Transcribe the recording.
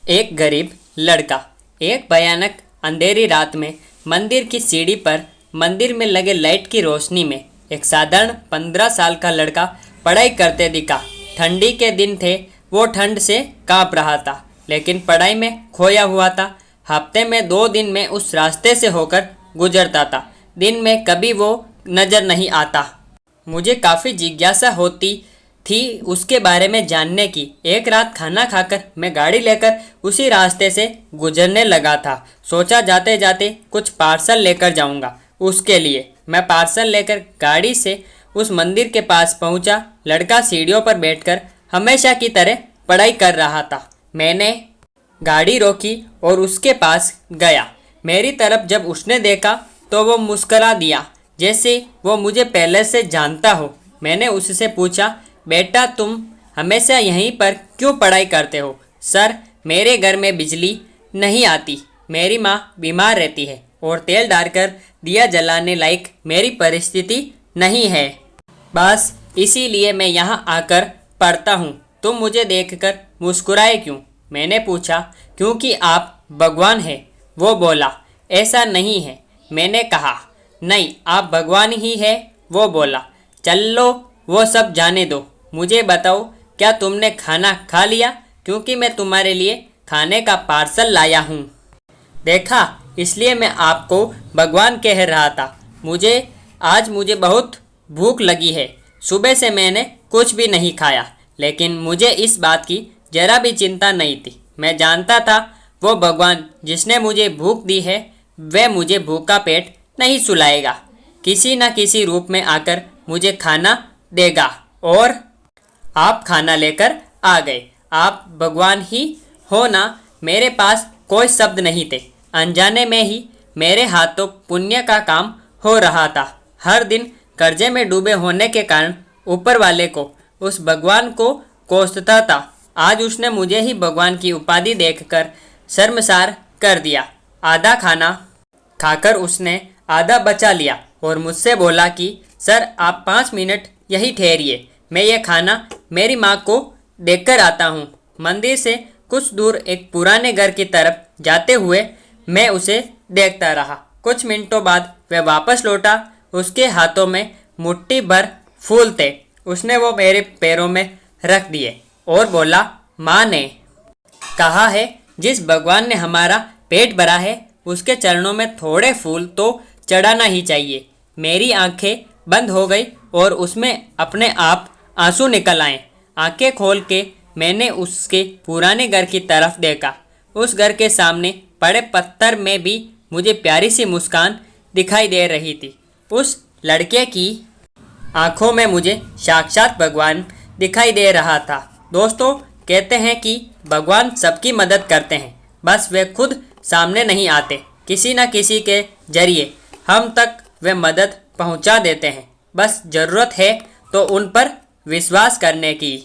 एक गरीब लड़का। एक भयानक अंधेरी रात में मंदिर की सीढ़ी पर मंदिर में लगे लाइट की रोशनी में एक साधारण 15 साल का लड़का पढ़ाई करते दिखा। ठंडी के दिन थे, वो ठंड से कांप रहा था, लेकिन पढ़ाई में खोया हुआ था। हफ्ते में 2 दिन में उस रास्ते से होकर गुजरता था। दिन में कभी वो नज़र नहीं आता। मुझे काफ़ी जिज्ञासा होती थी उसके बारे में जानने की। एक रात खाना खाकर मैं गाड़ी लेकर उसी रास्ते से गुजरने लगा था। सोचा जाते जाते कुछ पार्सल लेकर जाऊंगा उसके लिए। मैं पार्सल लेकर गाड़ी से उस मंदिर के पास पहुंचा। लड़का सीढ़ियों पर बैठकर हमेशा की तरह पढ़ाई कर रहा था। मैंने गाड़ी रोकी और उसके पास गया। मेरी तरफ जब उसने देखा तो वो मुस्करा दिया, जैसे वो मुझे पहले से जानता हो। मैंने उससे पूछा, बेटा तुम हमेशा यहीं पर क्यों पढ़ाई करते हो? सर, मेरे घर में बिजली नहीं आती, मेरी माँ बीमार रहती है और तेल डालकर दिया जलाने लायक मेरी परिस्थिति नहीं है। बस इसीलिए मैं यहाँ आकर पढ़ता हूँ। तुम मुझे देखकर मुस्कुराए क्यों? मैंने पूछा। क्योंकि आप भगवान हैं। वो बोला, ऐसा नहीं है। मैंने कहा, नहीं, आप भगवान ही है। वो बोला, चलो वो सब जाने दो, मुझे बताओ क्या तुमने खाना खा लिया? क्योंकि मैं तुम्हारे लिए खाने का पार्सल लाया हूँ। देखा, इसलिए मैं आपको भगवान कह रहा था। मुझे बहुत भूख लगी है। सुबह से मैंने कुछ भी नहीं खाया, लेकिन मुझे इस बात की जरा भी चिंता नहीं थी। मैं जानता था वो भगवान जिसने मुझे भूख दी है, वह मुझे भूखा पेट नहीं सुलाएगा। किसी न किसी रूप में आकर मुझे खाना देगा। और आप खाना लेकर आ गए। आप भगवान ही हो ना? मेरे पास कोई शब्द नहीं थे। अनजाने में ही मेरे हाथों पुण्य का काम हो रहा था। हर दिन कर्जे में डूबे होने के कारण ऊपर वाले को, उस भगवान को कोसता था। आज उसने मुझे ही भगवान की उपाधि देखकर शर्मसार कर दिया। आधा खाना खाकर उसने आधा बचा लिया और मुझसे बोला कि सर, आप 5 मिनट यही ठहरिए, मैं ये खाना मेरी माँ को देकर आता हूँ। मंदिर से कुछ दूर एक पुराने घर की तरफ जाते हुए मैं उसे देखता रहा। कुछ मिनटों बाद वह वापस लौटा। उसके हाथों में मुट्ठी भर फूल थे। उसने वो मेरे पैरों में रख दिए और बोला, माँ ने कहा है जिस भगवान ने हमारा पेट भरा है उसके चरणों में थोड़े फूल तो चढ़ाना ही चाहिए। मेरी आंखें बंद हो गई और उसमें अपने आप आंसू निकल आए। आंखें खोल के मैंने उसके पुराने घर की तरफ देखा। उस घर के सामने पड़े पत्थर में भी मुझे प्यारी सी मुस्कान दिखाई दे रही थी। उस लड़के की आंखों में मुझे साक्षात भगवान दिखाई दे रहा था। दोस्तों, कहते हैं कि भगवान सबकी मदद करते हैं, बस वे खुद सामने नहीं आते। किसी न किसी के जरिए हम तक वे मदद पहुंचा देते हैं। बस ज़रूरत है तो उन पर विश्वास करने की।